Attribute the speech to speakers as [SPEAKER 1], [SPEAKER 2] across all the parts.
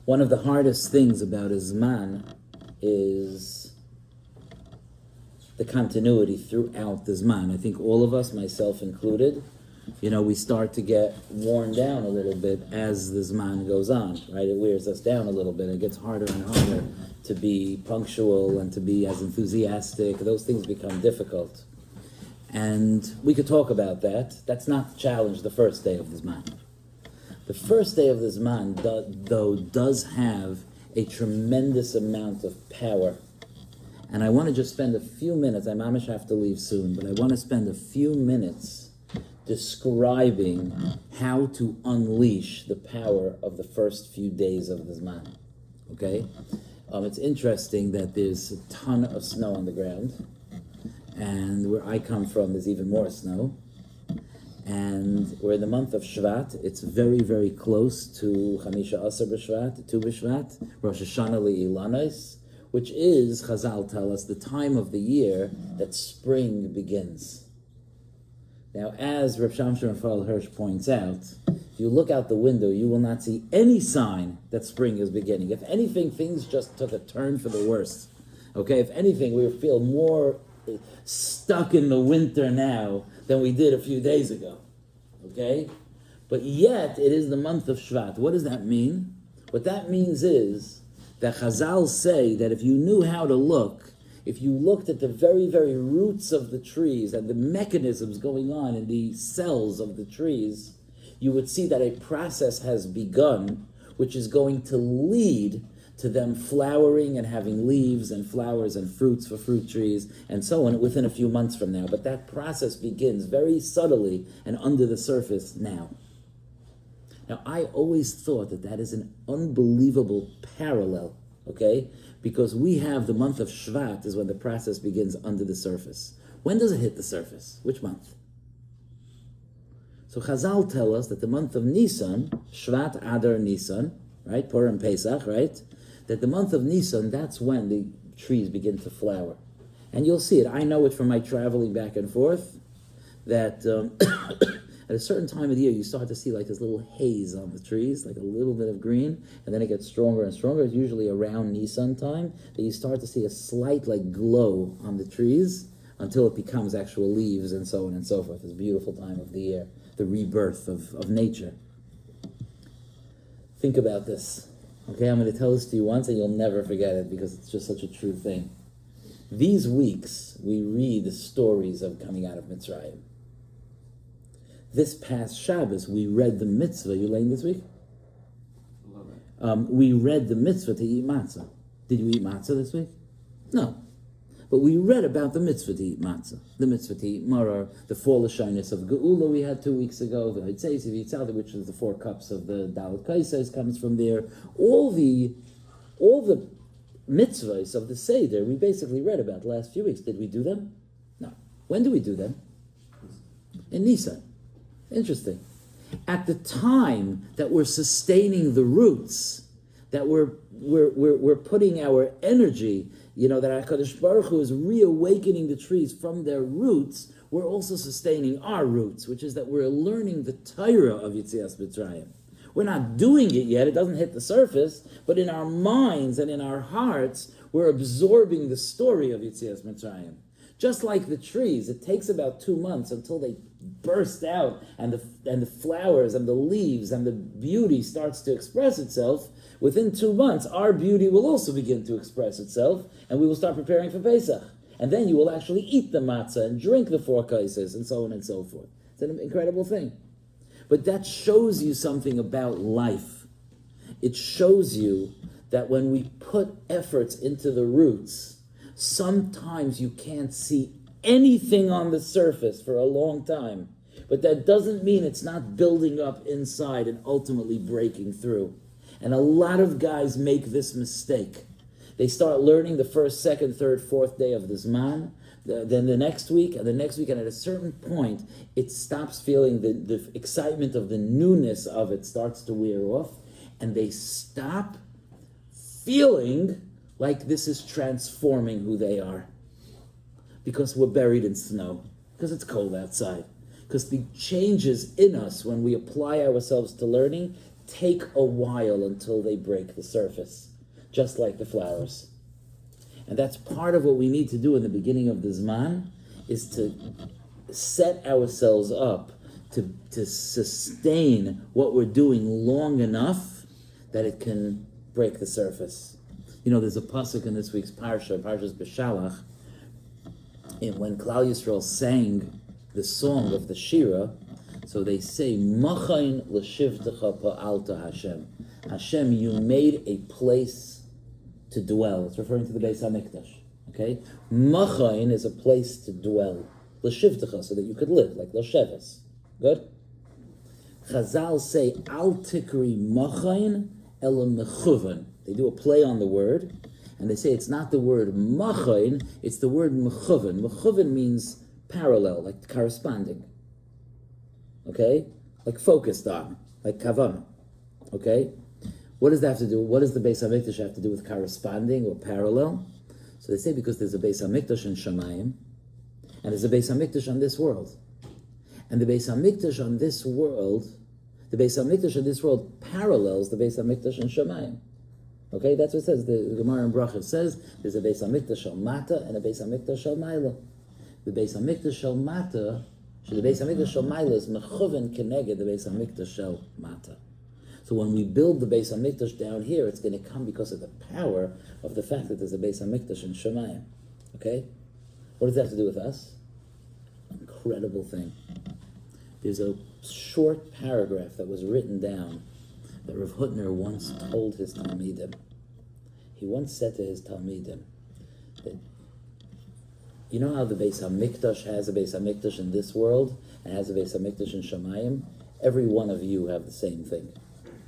[SPEAKER 1] One of the hardest things about a Zman is the continuity throughout the Zman. I think all of us, myself included, we start to get worn down a little bit as the Zman goes on, right? It wears us down a little bit. It gets harder and harder to be punctual and to be as enthusiastic. Those things become difficult. And we could talk about that. That's not the challenge the first day of the Zman. The first day of the Zman, though, does have a tremendous amount of power. And I want to just spend a few minutes, I mamish have to leave soon, but I want to spend a few minutes describing how to unleash the power of the first few days of the Zman. Okay? It's interesting that there's a ton of snow on the ground, and where I come from there's even more snow. And we're in the month of Shvat. It's very, very close to Chamisha Asar B'Shvat, Tu B'Shvat, Rosh Hashanah Le'ilanos, which is, Chazal tell us, the time of the year that spring begins. Now, as Reb Shamshon Raphael Hirsch points out, if you look out the window, you will not see any sign that spring is beginning. If anything, things just took a turn for the worse. Okay, if anything, we feel more stuck in the winter now than we did a few days ago. Okay? But yet, it is the month of Shvat. What does that mean? What that means is that Chazal say that if you knew how to look, if you looked at the very, very roots of the trees and the mechanisms going on in the cells of the trees, you would see that a process has begun which is going to lead to them flowering and having leaves and flowers and fruits for fruit trees and so on within a few months from now. But that process begins very subtly and under the surface now. Now, I always thought that that is an unbelievable parallel, okay? Because we have the month of Shvat is when the process begins under the surface. When does it hit the surface? Which month? So Chazal tell us that the month of Nisan, Shvat, Adar, Nisan, right? Purim, Pesach, right? That the month of Nisan, that's when the trees begin to flower. And you'll see it. I know it from my traveling back and forth, that at a certain time of the year, you start to see like this little haze on the trees, like a little bit of green, and then it gets stronger and stronger. It's usually around Nisan time that you start to see a slight like glow on the trees until it becomes actual leaves and so on and so forth. It's a beautiful time of the year, the rebirth of nature. Think about this. Okay, I'm going to tell this to you once and you'll never forget it because it's just such a true thing. These weeks, we read the stories of coming out of Mitzrayim. This past Shabbos, we read the mitzvah. You laying this week? We read the mitzvah to eat matzah. Did you eat matzah this week? No. But we read about the mitzvah to eat matzah, the mitzvah to eat maror, the four lashonos of Geula we had 2 weeks ago, the Hitzesi, which is the 4 cups of the Dalet Kaises, comes from there. All the mitzvahs of the Seder we basically read about the last few weeks. Did we do them? No. When do we do them? In Nisan. Interesting. At the time that we're sustaining the roots, that we're putting our energy, that HaKadosh Baruch Hu is reawakening the trees from their roots, we're also sustaining our roots, which is that we're learning the Torah of Yetzias Mitzrayim. We're not doing it yet, it doesn't hit the surface, but in our minds and in our hearts, we're absorbing the story of Yetzias Mitzrayim. Just like the trees, it takes about 2 months until they burst out and the flowers and the leaves and the beauty starts to express itself. Within 2 months, our beauty will also begin to express itself, and we will start preparing for Pesach. And then you will actually eat the matzah and drink the 4 kaises and so on and so forth. It's an incredible thing. But that shows you something about life. It shows you that when we put efforts into the roots, sometimes you can't see anything on the surface for a long time. But that doesn't mean it's not building up inside and ultimately breaking through. And a lot of guys make this mistake. They start learning the first, second, third, fourth day of the Zman, then the next week, and at a certain point, it stops feeling the excitement of the newness of it starts to wear off, and they stop feeling like this is transforming who they are. Because we're buried in snow, because it's cold outside, because the changes in us when we apply ourselves to learning take a while until they break the surface, just like the flowers. And that's part of what we need to do in the beginning of the Zman, is to set ourselves up to sustain what we're doing long enough that it can break the surface. You know, there's a pasuk in this week's Parshas B'Shalach, when Klal Yisrael sang the song of the Shira, so they say, Machain l'shivtecha pa'alta Hashem. Hashem, you made a place to dwell. It's referring to the Beis HaMikdash. Okay? Machain is a place to dwell. L'shivtecha, so that you could live, like l'sheves. Good? Chazal say, Al tikri machain ela mechuvan. They do a play on the word, and they say it's not the word machain, it's the word mechuvan. Mechuvan means parallel, like corresponding. Okay? Like focused on, like kavanah. Okay? What does that have to do? What does the Beis HaMikdash have to do with corresponding or parallel? So they say because there's a Beis HaMikdash in Shamayim, and there's a Beis HaMikdash on this world. And the Beis HaMikdash on this world, parallels the Beis HaMikdash in Shamayim. Okay, that's what it says. The Gemara in Bracha says there's a Beis HaMikdash shel Mata and a Beis HaMikdash shel Maila. The Beis HaMikdash shel Mata, the Beis HaMikdash shel Maila is mechuven keneged the Beis HaMikdash shel Mata. So when we build the Beis HaMikdash down here, it's going to come because of the power of the fact that there's a Beis HaMikdash in Shamayim. Okay? What does that have to do with us? Incredible thing. There's a short paragraph that was written down that Rav Hutner once told his Talmidim. He once said to his Talmidim that, you know how the Beis HaMikdash has a Beis HaMikdash in this world and has a Beis HaMikdash in Shamayim? Every one of you have the same thing.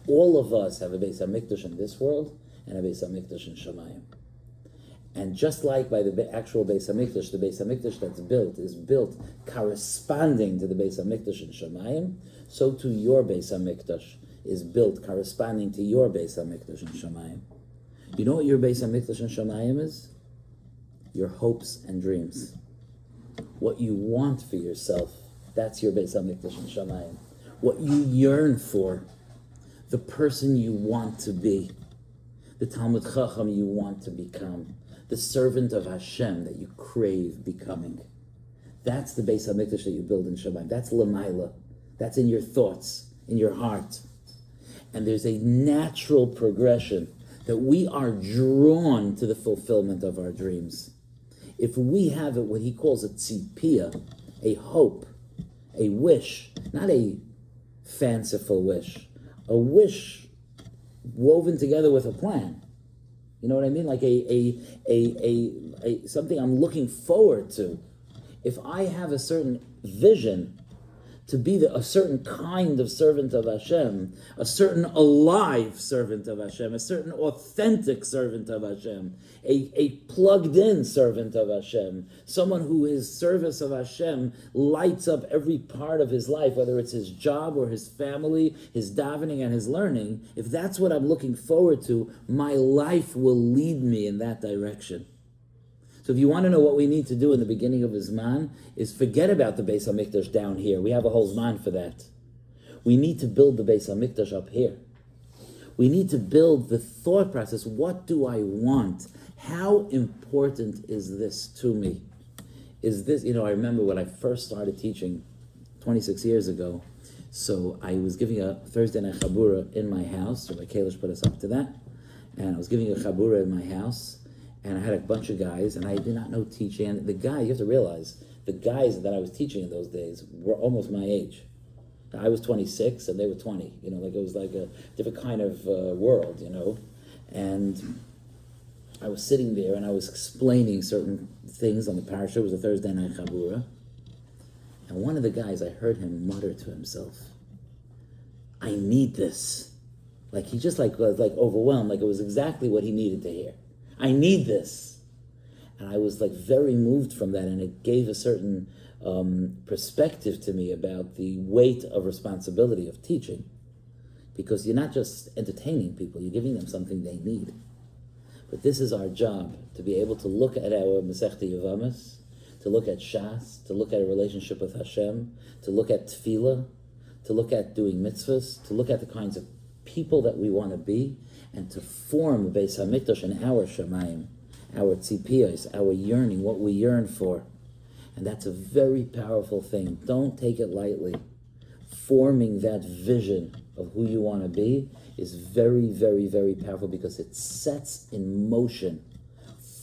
[SPEAKER 1] All of us have a Beis HaMikdash in this world and a Beis HaMikdash in Shamayim. And just like by the actual Beis HaMikdash, the Beis HaMikdash that's built is built corresponding to the Beis HaMikdash in Shamayim, so too your Beis HaMikdash is built corresponding to your Beis HaMikdash in Shamayim. You know what your Beis HaMikdash in Shamayim is? Your hopes and dreams. What you want for yourself, that's your Beis HaMikdash in Shamayim. What you yearn for, the person you want to be, the Talmud Chacham you want to become, the servant of Hashem that you crave becoming. That's the Beis HaMikdash that you build in Shamayim. That's Lamaila. That's in your thoughts, in your heart. And there's a natural progression that we are drawn to the fulfillment of our dreams. If we have it, what he calls a tzipiyah, a hope, a wish, not a fanciful wish, a wish woven together with a plan. You know what I mean? Like a something I'm looking forward to. If I have a certain vision to be a certain kind of servant of Hashem, a certain alive servant of Hashem, a certain authentic servant of Hashem, a plugged-in servant of Hashem, someone who his service of Hashem lights up every part of his life, whether it's his job or his family, his davening and his learning. If that's what I'm looking forward to, my life will lead me in that direction. So if you want to know what we need to do in the beginning of a Zman, is forget about the Beis HaMikdash down here. We have a whole Zman for that. We need to build the Beis HaMikdash up here. We need to build the thought process. What do I want? How important is this to me? Is this, I remember when I first started teaching 26 years ago, so I was giving a Thursday night Chabura in my house, Rabbi Kalish put us up to that, and I was giving a Chabura in my house, and I had a bunch of guys, and I did not know teaching. And the guy, you have to realize, the guys that I was teaching in those days were almost my age. I was 26, and they were 20. It was like a different kind of world, And I was sitting there, and I was explaining certain things on the parasha. It was a Thursday night Chabura. And one of the guys, I heard him mutter to himself, I need this. Like he just was overwhelmed, like it was exactly what he needed to hear. I need this. And I was very moved from that, and it gave a certain perspective to me about the weight of responsibility of teaching. Because you're not just entertaining people, you're giving them something they need. But this is our job, to be able to look at our Masechta Yevamis, to look at Shas, to look at a relationship with Hashem, to look at Tefillah, to look at doing mitzvahs, to look at the kinds of people that we want to be, and to form Beis HaMikdash in our Shemayim, our tzipiyos, our yearning, what we yearn for. And that's a very powerful thing. Don't take it lightly. Forming that vision of who you want to be is very, very, very powerful, because it sets in motion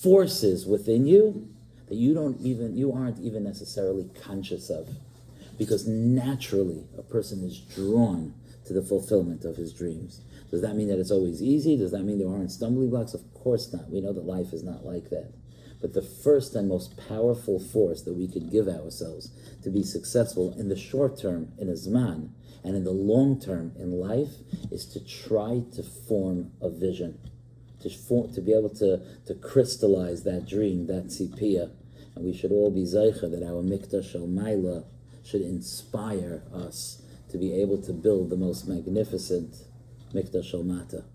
[SPEAKER 1] forces within you that you aren't even necessarily conscious of. Because naturally, a person is drawn to the fulfillment of his dreams. Does that mean that it's always easy? Does that mean there aren't stumbling blocks? Of course not. We know that life is not like that. But the first and most powerful force that we could give ourselves to be successful in the short term, in a Zman, and in the long term, in life, is to try to form a vision. To be able to crystallize that dream, that tzipiyah. And we should all be zeicha that our Mikdash Shel Maila should inspire us to be able to build the most magnificent Mikdash Shel Mata.